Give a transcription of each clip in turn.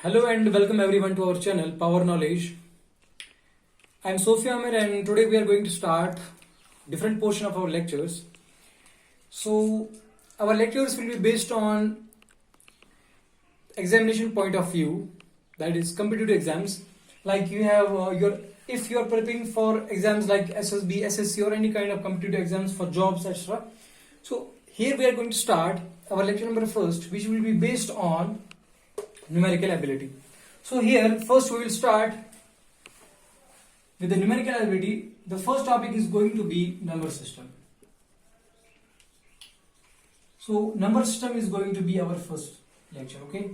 Hello and welcome everyone to our channel Power Knowledge. I am Sophia Amir and today we are going to start different portion of our lectures. So our lectures will be based on examination point of view, that is competitive exams. Like you have if you are preparing for exams like SSB, SSC or any kind of competitive exams for jobs, etc. So here we are going to start our lecture number first, which will be based on numerical ability. So here first we will start with the numerical ability. The first topic is going to be number system. So number system is going to be our first lecture, okay?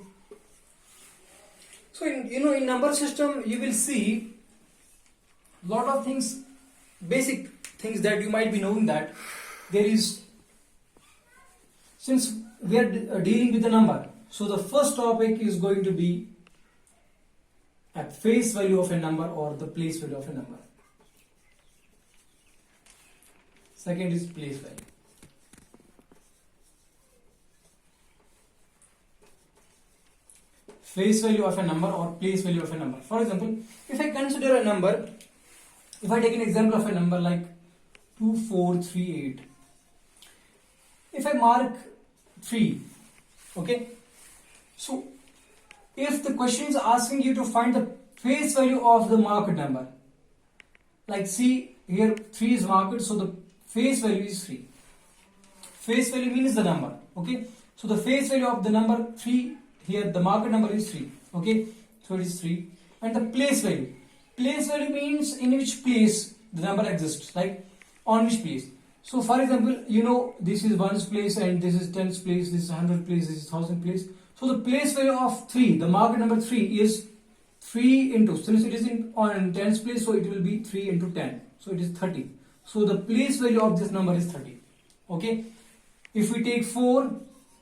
So in number system you will see lot of things, basic things that you might be knowing, that there is, since we are dealing with the number, so the first topic is going to be at face value of a number or the place value of a number. Second is place value. Face value of a number or place value of a number. For example, if I consider a number, if I take an example of a number like 2438, if I mark 3, okay, so if the question is asking you to find the face value of the marked number, like see here 3 is marked, so the face value is 3. Face value means the number, okay, so the face value of the number 3, here the marked number is 3, okay, so it is 3. And the place value means in which place the number exists, like on which place. So for example, you know this is 1's place and this is 10's place, this is 100 place, this is 1000 place. So the place value of 3, the marked number 3 is 3 into, since it is on 10's place, so it will be 3 into 10, so it is 30. So the place value of this number is 30, okay. If we take 4,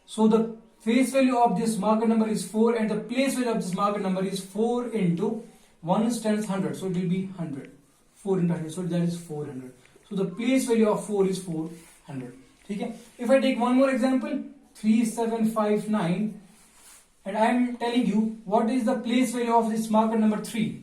so the face value of this marked number is 4 and the place value of this marked number is 4 into 1's 10's 100, so it will be 100. 4 into 100, so that is 400. So the place value of 4 is 400. Okay? If I take one more example, 3759, and I am telling you what is the place value of this marker number 3.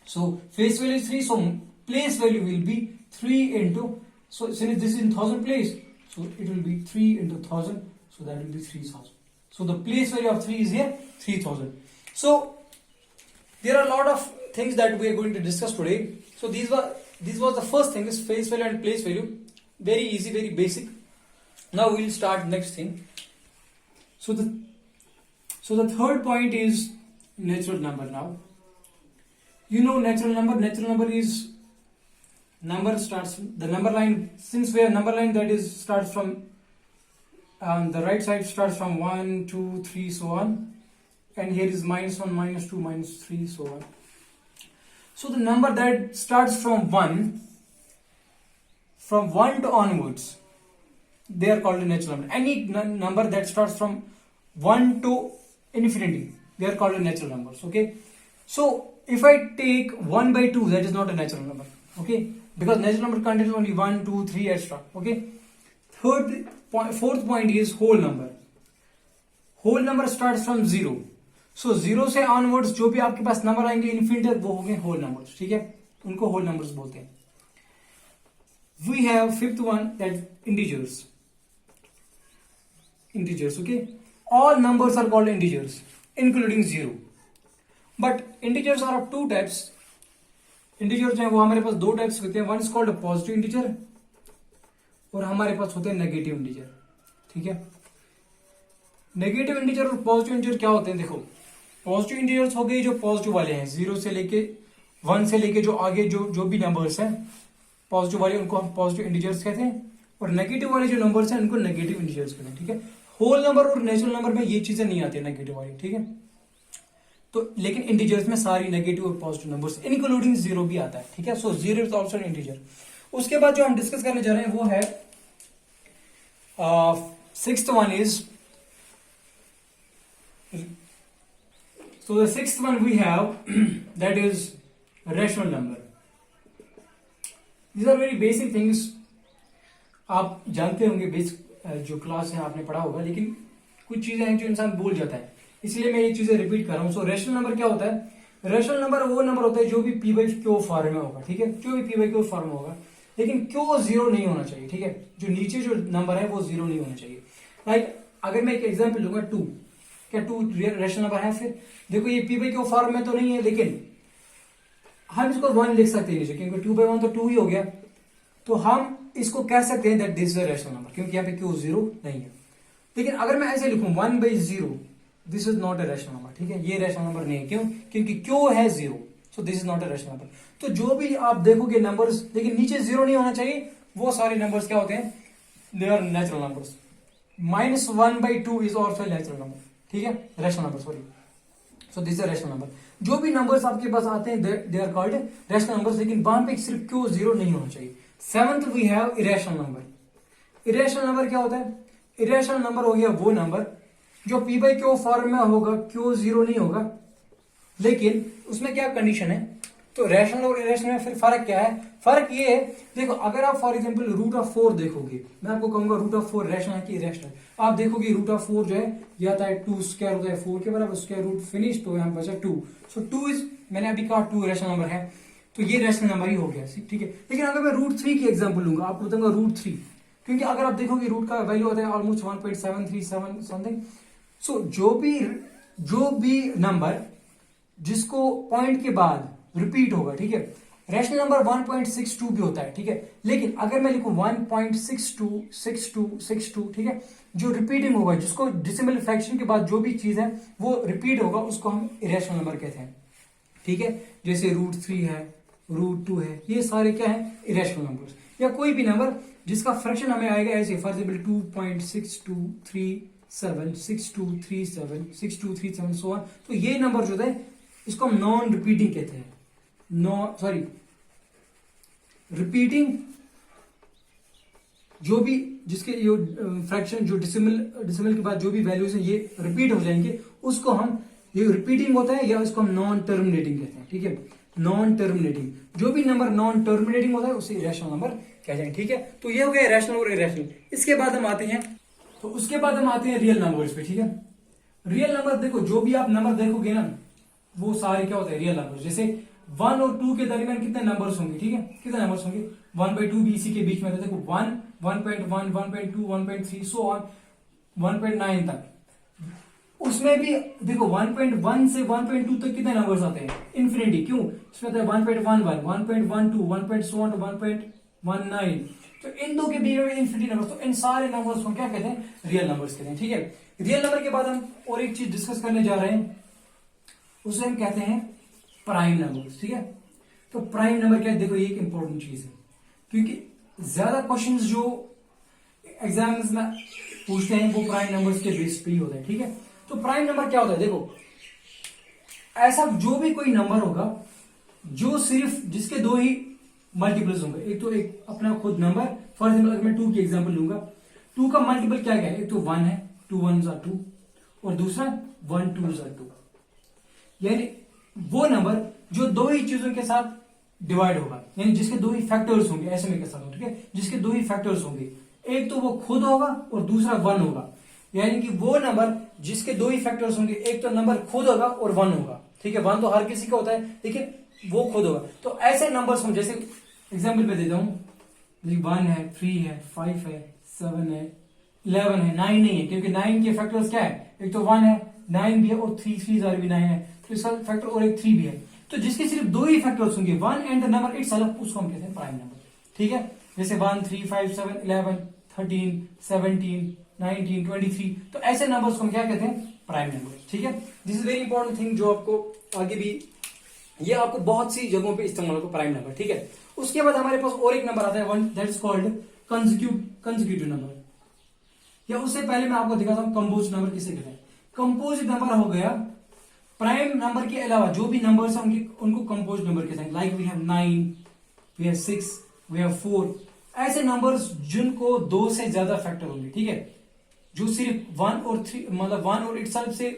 So face value is 3, so place value will be 3 into, so since this is in 1000 place, so it will be 3 into 1000, so that will be 3000. So the place value of 3 is here 3000. So there are a lot of things that we are going to discuss today. So this was the first thing, is face value and place value. Very easy, very basic. Now we will start next thing. So the third point is natural number. Now you know natural number is number starts, the number line, since we have number line that is starts from the right side starts from 1, 2, 3, so on, and here is -1, -2, -3, so on. So the number that starts from 1 to onwards, they are called a natural number. Any number that starts from 1 to infinity, they are called a natural numbers, okay. So if I take 1 by 2, that is not a natural number, okay, because natural number contains only 1, 2, 3, etc. okay. Fourth point is whole number. Whole number starts from 0. So 0 से onwards जो भी आपके पास number आएंगे infinite, वो होंगे whole numbers, ठीक है, उनको whole numbers बोलते हैं. We have fifth one, that integers, okay. All numbers are called integers including 0, but integers are of two types. Integers हैं वो हमारे पास दो types होते हैं. One is called a positive integer और हमारे पास होते हैं नेगेटिव इंटीजर, ठीक है. नेगेटिव इंटीजर और पॉजिटिव इंटीजर क्या होते हैं, देखो पॉजिटिव इंटीजर्स हो गए जो पॉजिटिव वाले हैं, 0 से लेके 1 से लेके जो आगे जो भी नंबर्स हैं पॉजिटिव वाले, उनको हम पॉजिटिव इंटीजर्स कहते हैं, और नेगेटिव वाले जो नंबर्स हैं उनको नेगेटिव इंटीजर्स कहते हैं, ठीक है. होल नंबर और नेचुरल नंबर में ये चीजें नहीं आती है नेगेटिव वाली, ठीक है. तो लेकिन इंटीजर्स में सारी नेगेटिव और पॉजिटिव नंबर्स इंक्लूडिंग 0 भी आता है, ठीक है. सो 0 इज ऑल्सो एन इंटीजर. उसके बाद जो हम डिस्कस करने जा रहे हैं वो है sixth one is, so the sixth one we have that is rational number. These are very basic things. आप जानते होंगे, बेसिक जो क्लास है आपने पढ़ा होगा, लेकिन कुछ चीजें हैं जो इंसान भूल जाता है. इसलिए मैं ये चीजें रिपीट कर रहा हूँ। सो रेशनल नंबर क्या होता है? रेशनल नंबर वो नंबर होता है जो भी पी बाई क्यू फॉर्म में होगा, ठीक है, जो भी पी बाई क्यू फॉर्म में होगा, लेकिन क्यू जीरो नहीं होना चाहिए, ठीक है, जो नीचे जो नंबर है वो जीरो नहीं होना चाहिए। लाइक अगर मैं एक एग्जाम्पल लूंगा 2, क्या 2 रेशनल नंबर है? फिर देखो ये पी बाई क्यू फॉर्म में तो नहीं है, लेकिन हम इसको 1 लिख सकते हैं नीचे, क्योंकि 2/1 तो 2 ही हो गया, तो हम इसको कह सकते हैं that this is a rational number, क्योंकि यहाँ पे क्यू जीरो नहीं है। लेकिन अगर मैं ऐसे लिखूं 1/0, this is not a rational number, ठीक है, ये रेशनल नंबर नहीं है। क्यों? क्योंकि क्यू है 0, सो this is not a rational number. तो जो भी आप देखोगे नंबर्स, लेकिन नीचे 0 नहीं होना चाहिए, वो सारे नंबर्स क्या होते हैं? They are natural numbers. -1/2 is also natural number, ठीक है, rational number, sorry. So this is rational number. जो भी नंबर्स आपके पास आते हैं they are called rational numbers, लेकिन वहां पे सिर्फ क्यू जीरो नहीं होना चाहिए। 7th we have irrational number. Irrational number क्या होता है? इरेशनल नंबर हो गया वो नंबर जो पी बाई क्यू फॉर्म में होगा, क्यू जीरो नहीं होगा, लेकिन उसमें क्या कंडीशन है? तो रैशनल और इरेशनल में फिर फर्क क्या है? फर्क ये है, देखो अगर आप फॉर एग्जांपल √4 देखोगे, मैं आपको कहूंगा √4 रैशनल है कि इरेशनल, आप देखोगे √4 जो है ये आता है 2 स्क्वायर होता है 4 के बराबर, स्क्वायर रूट फिनिश, तो यहाँ बचा 2। सो 2 इज, मैंने अभी कहा 2 रैशनल नंबर है, तो ये रैशनल नंबर ही हो गया, ठीक है। लेकिन अगर मैं √3 की एग्जाम्पल लूंगा, आपको बताऊंगा √3, क्योंकि अगर आप देखोगे रूट का वैल्यू होता है ऑलमोस्ट 1.737 समथिंग। सो जो भी नंबर जिसको पॉइंट के बाद रिपीट होगा, ठीक है, रैशनल नंबर 1.62 भी होता है, ठीक है, लेकिन अगर मैं लिखूं 1.626262, ठीक है, जो रिपीटिंग होगा, जिसको डिसिमल फ्रैक्शन के बाद जो भी चीज है वो रिपीट होगा, उसको हम इरेशनल नंबर कहते हैं, ठीक है। जैसे √3 है, √2 है, ये सारे क्या है? Irrational numbers. या कोई भी नंबर जिसका फ्रैक्शन हमें आएगा ऐसे, फॉर एग्जाम्पल 2.6237 6237 6237 सो ऑन, तो ये नंबर जो है इसको हम नॉन रिपीटिंग कहते हैं। रिपीटिंग जो भी जिसके जो फ्रैक्शन जो डिसिमल के बाद जो भी वैल्यूज हैं ये रिपीट हो जाएंगे, उसको हम, ये रिपीटिंग होता है, या इसको हम नॉन टर्मिनेटिंग कहते हैं, ठीक है, नॉन टर्मिनेटिंग। जो भी नंबर नॉन टर्मिनेटिंग होता है उसे इरेशनल नंबर कहते हैं, ठीक है। तो ये हो गया रैशनल और इरेशनल। इसके बाद हम आते हैं, रियल नंबर्स पे, ठीक है। रियल नंबर देखो, जो भी आप नंबर देखोगे ना वो सारे क्या होते हैं? Real number. जैसे 1 और 2 के दरमियान कितने नंबर्स होंगे, ठीक है, कितने नंबर्स होंगे? 1/2 भी इसी के बीच में, देखो 1, 1.1, 1.2, 1.3 सो ऑन 1.9 तक। उसमें भी देखो 1.1 से 1.2 तक कितने नंबर्स आते हैं? इन्फिनिटी। क्यों? इसमें आता है 1.11, 1.12, 1.19। तो इन दो के बीच में इन्फिनिटी नंबर्स, तो इन सारे नंबर्स को क्या कहते हैं? रियल नंबर्स कहते हैं, ठीक है। रियल नंबर के बाद हम और एक चीज डिस्कस करने जा रहे हैं, उसे हम कहते हैं प्राइम नंबर्स, ठीक है। तो प्राइम नंबर क्या है? देखो ये एक इंपॉर्टेंट चीज है, क्योंकि ज्यादा क्वेश्चंस जो एग्जाम्स में पूछते हैं वो प्राइम नंबर्स के बेस पे ही होता है, ठीक है। तो प्राइम नंबर क्या होता है? देखो ऐसा जो भी कोई नंबर होगा जो सिर्फ जिसके दो ही मल्टीपल्स होंगे, एक तो एक अपना खुद नंबर, फॉर एग्जाम्पल अगर मैं 2 की एग्जाम्पल लूंगा, 2 का मल्टीपल क्या क्या है? एक तो 1 है, 2 1s are 2, और दूसरा 1 2s are 2। यानी वो नंबर जो दो ही चीजों के साथ डिवाइड होगा, यानी जिसके दो ही फैक्टर्स होंगे, ऐसे मैं कह सकता हूं, ठीक है, जिसके दो ही फैक्टर्स होंगे, एक तो वो खुद होगा और दूसरा 1 होगा। यानी कि वो नंबर जिसके दो ही फैक्टर्स होंगे, एक तो नंबर खुद होगा और 1 होगा, ठीक है। 1 तो हर किसी का होता है, लेकिन वो खुद होगा। तो ऐसे नंबर्स हम जैसे एग्जाम्पल पे देता हूं, 1 है, 3 है, 5 है, 7 है, 11 है, 9 नहीं है, क्योंकि 9 के फैक्टर्स क्या है? एक तो 1 है, 9 भी है, और 3 जार भी 9 है, तो इसका फैक्टर और एक 3 भी है। तो जिसके सिर्फ दो ही फैक्टर्स होंगे, 1 एंड द नंबर इटसेल्फ, उसको हम कहते हैं प्राइम नंबर, ठीक है। जैसे 1 3 5 7 11 13 17 19 23, तो ऐसे नंबर्स को हम क्या कहते हैं? प्राइम नंबर, ठीक है। This is very important thing, जो आपको आगे भी ये आपको बहुत सी जगहों पे इस्तेमाल होगा, प्राइम नंबर, ठीक है। उसके बाद हमारे पास और एक नंबर आता है, that is called consecutive number, या उससे पहले मैं आपको दिखाता हूं कंपोज नंबर किसे कहते हैं। कंपोज नंबर हो गया प्राइम नंबर के अलावा जो भी नंबर्स होंगे उनको कंपोज नंबर कहते हैं। Like we have 9, we have 6, we have 4, ऐसे नंबर्स जिनको 2 से ज्यादा फैक्टर होंगे, ठीक है, जो सिर्फ 1 और 3 मतलब 1 और इटसेल्फ से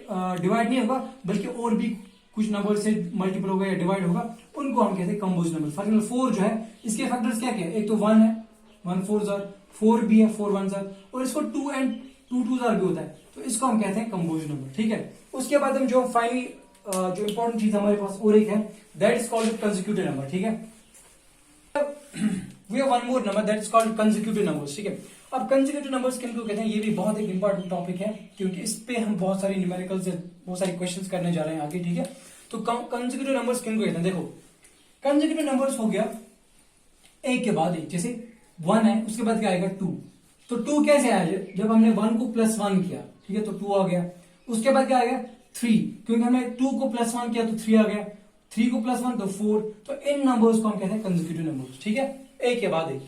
डिवाइड नहीं होगा, बल्कि और भी कुछ नंबर से मल्टीपल होगा या डिवाइड होगा, उनको हम कहते हैं कंपोज नंबर। फॉर एग्जाम्पल 4 जो है, इसके फैक्टर्स क्या क्या है? एक तो 1 है, 1 4s are 4 भी है, 4 1s are, और इसको 2 एंड 2 2 भी होता है, तो इसको हम कहते हैं कंपोजिट नंबर, ठीक है। उसके बाद हम जो फाइनली जो इंपॉर्टेंट चीज हमारे पास और एक है, that is called consecutive number, ठीक है। We have one more number that is called consecutive numbers, ठीक है। अब कंसेक्यूटिव नंबर्स किनको कहते हैं, ये भी बहुत एक इंपॉर्टेंट टॉपिक है, क्योंकि इस पे हम बहुत सारी न्यूमेरिकल से बहुत सारी क्वेश्चंस करने जा रहे हैं आगे, ठीक है। तो कंसेक्यूटिव नंबर्स किनको कहते हैं, देखो कंसेक्यूटिव नंबर्स हो गया एक के बाद एक, जैसे 1 है उसके बाद क्या आएगा 2, तो 2 कैसे आया, जब हमने 1 को +1 किया, ठीक है, तो 2 आ गया। उसके बाद क्या आएगा 3, क्योंकि हमने 2 को +1 किया तो 3 आ गया, 3 को +1 तो 4, तो इन नंबर्स को हम कहते हैं कंसेक्यूटिव नंबर्स, ठीक है, एक के बाद एक।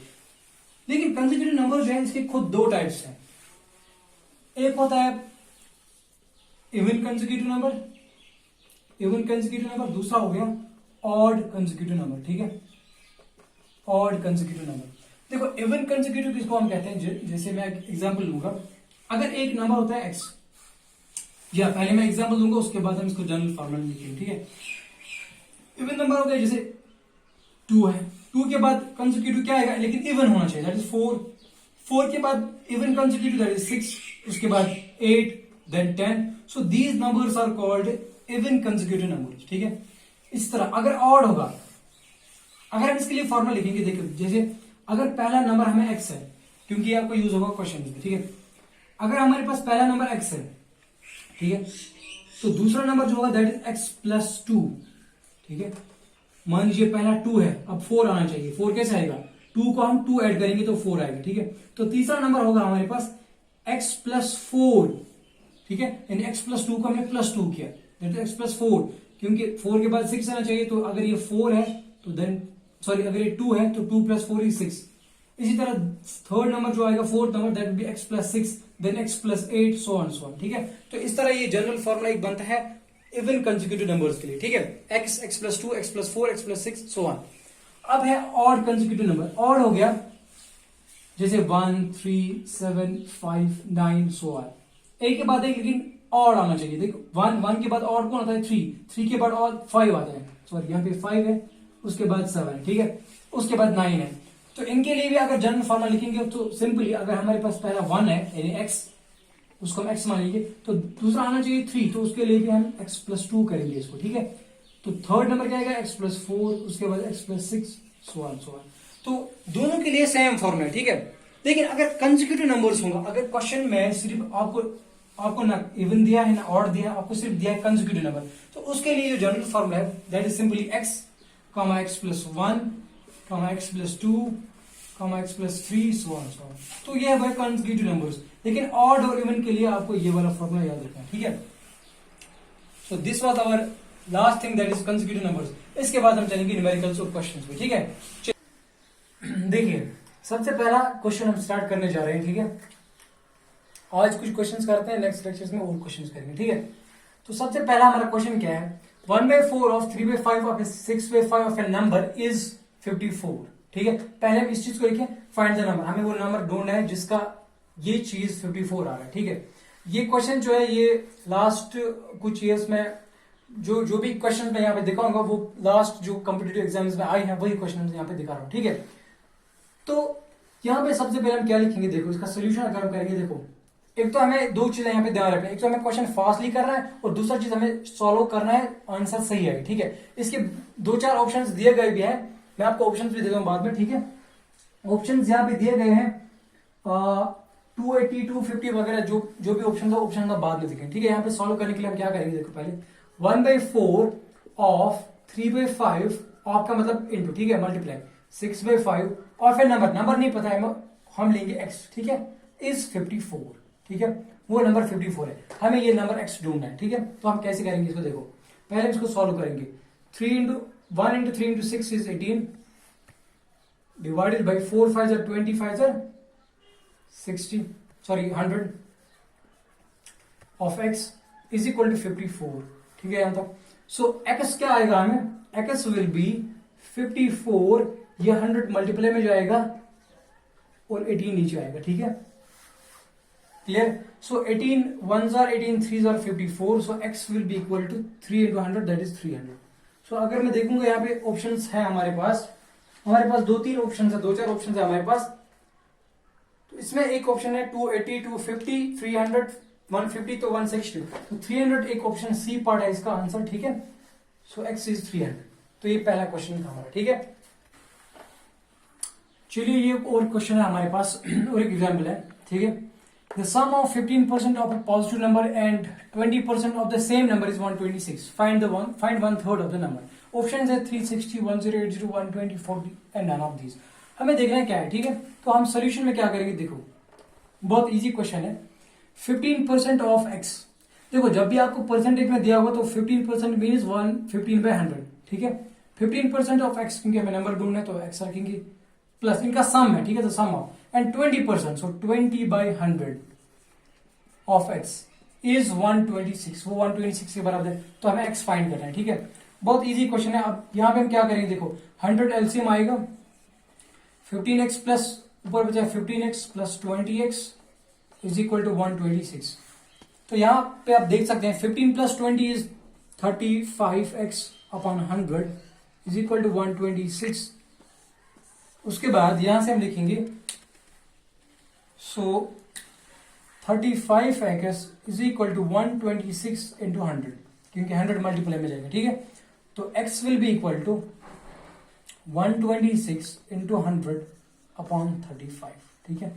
लेकिन कंसेक्यूटिव नंबर जो है इसके खुद दो टाइप्स हैं, एक होता है even consecutive number, even consecutive number, दूसरा हो गया ऑड कंसेक्यूटिव नंबर, ठीक है, ऑड कंसेक्यूटिव नंबर। देखो इवन कंसेक्यूटिव किसको हम कहते हैं, जैसे मैं एक एग्जांपल लूंगा, अगर एक नंबर होता है x, या पहले मैं एग्जांपल दूंगा उसके बाद हम इसको जनरल फॉर्मूला लिखेंगे, ठीक है। इवन नंबर हो गया जैसे 2 है, 2 के बाद कंसेक्यूटिव क्या आएगा, लेकिन इवन होना चाहिए, दैट इज 4, 4 के बाद इवन कंसेक्यूटिव दैट इज 6, उसके बाद 8, then 10, so these numbers are called even consecutive numbers, ठीक है। इस तरह अगर ऑड होगा, अगर हम इसके लिए फॉर्मूला लिखेंगे, देखो जैसे अगर पहला नंबर हमें x है, क्योंकि आपको यूज होगा क्वेश्चन में, ठीक है, अगर हमारे पास पहला नंबर x है, ठीक है, तो दूसरा नंबर जो होगा दैट इज x+2, ठीक है। मान लीजिए पहला 2 है, अब 4 आना चाहिए, 4 कैसे आएगा, 2 को हम 2 ऐड करेंगे तो 4 आएगा, ठीक है। तो तीसरा नंबर होगा हमारे पास x+4, ठीक है, यानी x+2 को हमने +2 किया, दैट इज x+4, क्योंकि 4 के बाद 6 आना चाहिए, तो अगर ये 4 है तो देन सॉरी अगर ये 2 है तो 2 + 4 = 6। इसी तरह थर्ड नंबर जो आएगा, fourth number, that will be x+6, then x+8, so on. ठीक है, तो इस तरह ये जनरल फॉर्मूला एक बनता है इवन कंसेक्यूटिव नंबर्स के लिए, ठीक है, x, x+2, x+4, x+6, so on. अब है ऑड कंसेक्यूटिव नंबर, ऑड हो गया जैसे 1, 3, 7, 5, 9, सो ऑन, एक के बाद एक, लेकिन ऑड आना चाहिए। देखो 1 के बाद ऑड कौन आता है, 3 के बाद ऑड 5 आता है, सॉरी यहाँ पे 5 है, उसके बाद 7 है, ठीक है, उसके बाद 9 है। तो इनके लिए भी अगर जनरल फॉर्मूला लिखेंगे तो सिंपली अगर हमारे पास पहला 1 है यानी x, उसको हम x मान लीजिए, तो दूसरा आना चाहिए 3, तो उसके लिए भी हम x+2 करेंगे इसको, ठीक है। तो थर्ड नंबर क्या आएगा, x+4, उसके बाद x+6, सो ऑन। तो दोनों के लिए सेम फॉर्मूला है, ठीक है। लेकिन अगर कंसेक्यूटिव नंबर्स होगा, अगर क्वेश्चन में सिर्फ आपको ना इवन दिया है ना ऑड दिया है, आपको सिर्फ दिया है कंसेक्यूटिव नंबर, तो उसके लिए जो जनरल फॉर्मूला है that is simply x, x+1, x+2, x+3, so on. तो ये है कंसेक्यूटिव नंबर्स। लेकिन ऑड और इवन के लिए आपको ये वाला फॉर्मूला याद रखना है, ठीक है। So this was our last thing that is consecutive numbers. इसके बाद हम चलेंगे न्यूमेरिकल्स और क्वेश्चंस पे, ठीक है। देखिए सबसे पहला क्वेश्चन हम स्टार्ट करने जा रहे हैं, ठीक है। आज कुछ क्वेश्चंस करते हैं, नेक्स्ट लेक्चर्स में और क्वेश्चंस करेंगे, ठीक है। तो सबसे पहला हमारा क्वेश्चन क्या है, 1/4 of 3/5 of 6/5 of a number is 54, ठीक है। पहले हम इस चीज को लिखें, फाइंड द नंबर, हमें वो नंबर ढूंढना है जिसका ये चीज 54 आ रहा है, ठीक है। ये क्वेश्चन जो है ये लास्ट कुछ ईयर्स में जो भी क्वेश्चन मैं यहाँ पे दिखाऊंगा वो लास्ट जो कॉम्पिटिटिव एग्जाम्स में आए हैं वही क्वेश्चन यहाँ पे दिखा रहा हूँ, ठीक है। तो यहाँ पे सबसे पहले हम क्या लिखेंगे, देखो इसका सोल्यूशन अगर हम करेंगे, देखो एक तो हमें दो चीजें यहाँ पे ध्यान रखना है, एक तो हमें क्वेश्चन फास्टली करना है और दूसरा चीज हमें सॉल्व करना है आंसर सही है, ठीक है। इसके 2-4 ऑप्शंस दिए गए भी हैं, मैं आपको ऑप्शंस भी देता हूँ बाद में, ठीक है। ऑप्शंस यहाँ पे दिए गए हैं 280, 250 वगैरह, जो भी ऑप्शन था ऑप्शन बाद में दिखेंगे, ठीक है। यहाँ पे सॉल्व करने के लिए हम क्या करेंगे, देखो पहले 1/4 ऑफ 3/5 ऑफ का मतलब इंटू, ठीक है, मल्टीप्लाई 6/5 और फिर नंबर नहीं पता है हम लेंगे x, ठीक है, इज 54, ठीक है, वो नंबर 54 है, हमें ये नंबर x ढूंढना है, ठीक है। तो हम कैसे करेंगे इसको, देखो पहले हम इसको सॉल्व करेंगे, 1 into 3 into 6 is 18 divided by 4 5 are 25 are 60, sorry 100 of x is equal to 54, ठीक है यहाँ तक। सो x क्या आएगा हमें, x will be 54, ये 100 मल्टीप्लाई में जाएगा और 18 नीचे आएगा, ठीक है, clear. So 18 1s are 18, 3s are 54, so x will be equal to 3 into 100, that is 300। सो अगर मैं देखूंगा यहाँ पे ऑप्शंस है हमारे पास 2-3 ऑप्शन है, 2-4 ऑप्शन है हमारे पास, तो इसमें एक ऑप्शन है 280, 250, 300, 150 तो 160, तो 300 एक ऑप्शन सी पार्ट है इसका आंसर, ठीक है। सो x इज 300, तो ये पहला क्वेश्चन था हमारा, ठीक है। चलिए ये और क्वेश्चन है हमारे पास और एक एग्जाम्पल है, ठीक है। The sum of 15% of a positive number and 20% of the same number is 126, find 1/3 of the number. Option है 360, 1080, 120, 40 एंड नन ऑफ दीज। हमें देखना है क्या है, ठीक है। तो हम सोल्यूशन में क्या करेंगे, देखो बहुत इजी क्वेश्चन है। 15% ऑफ x, देखो जब भी आपको परसेंटेज में दिया होगा तो 15% मीन्स 15/100, ठीक है। 15% ऑफ x, क्योंकि हमें नंबर ढूंढना है तो x रखेंगे, प्लस इनका सम है, ठीक है, तो sum of and 20%, so 20/100 of x is 126, वो 126 के बराबर है, तो हमें x फाइंड करना है, ठीक है। बहुत इजी क्वेश्चन है। अब यहां पे हम क्या करेंगे, देखो 100 एलसीएम आएगा, 15x प्लस ऊपर बचा 15x plus 20x is equal to 126। तो यहां पे आप देख सकते हैं 15 plus 20 is 35x upon 100 is equal to 126। उसके बाद यहां से हम लिखेंगे so 35x is equal to 126 into 100, क्योंकि 100 मल्टीप्लाई में जाएगा, ठीक है। तो x will be equal to 126 into 100 upon 35, ठीक है।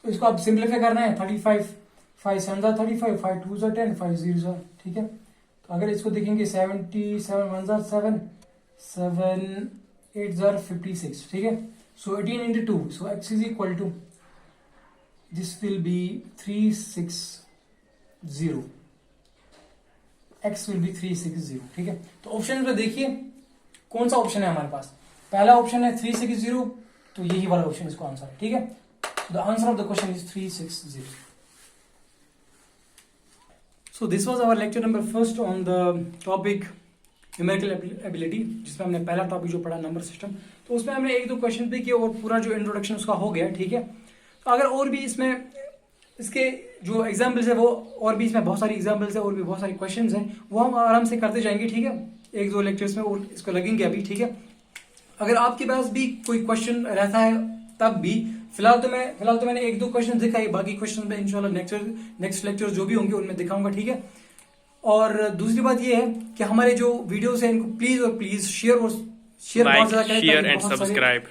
तो इसको आप सिंप्लीफाई करना है, 35 5 7 35, 5 2 10, 5 0, ठीक है। तो अगर इसको देखेंगे 77 1 7 7 8 56, ठीक है। So 18 into 2, so x is equal to this will be 360, x will be 360, ठीक है। तो ऑप्शन पे देखिए कौन सा ऑप्शन है हमारे पास। पहला ऑप्शन है 360, तो यही वाला ऑप्शन इसको आंसर है, ठीक है। The answer of the question is 360। So this was our lecture number first on the topic numerical ability, जिसमें हमने पहला टॉपिक जो पढ़ा नंबर सिस्टम, तो उसमें हमने एक दो क्वेश्चन भी किए और पूरा जो इंट्रोडक्शन उसका हो गया, ठीक है। तो अगर और भी इसमें इसके जो एग्जाम्पल्स है वो और भी इसमें बहुत सारी एग्जाम्पल्स है और भी बहुत सारी क्वेश्चंस हैं, वो हम आराम से करते जाएंगे, ठीक है। एक दो लेक्चर्स में और इसको लगेंगे अभी, ठीक है। अगर आपके पास भी कोई क्वेश्चन रहता है तब भी, फिलहाल तो मैंने एक दो क्वेश्चन दिखाई, बाकी क्वेश्चन में इंशाल्लाह नेक्स्ट लेक्चर जो भी होंगे उनमें दिखाऊंगा, ठीक है। और दूसरी बात ये है कि हमारे जो वीडियोस हैं इनको प्लीज शेयर बहुत ज्यादा करें, लाइक शेयर एंड सब्सक्राइब।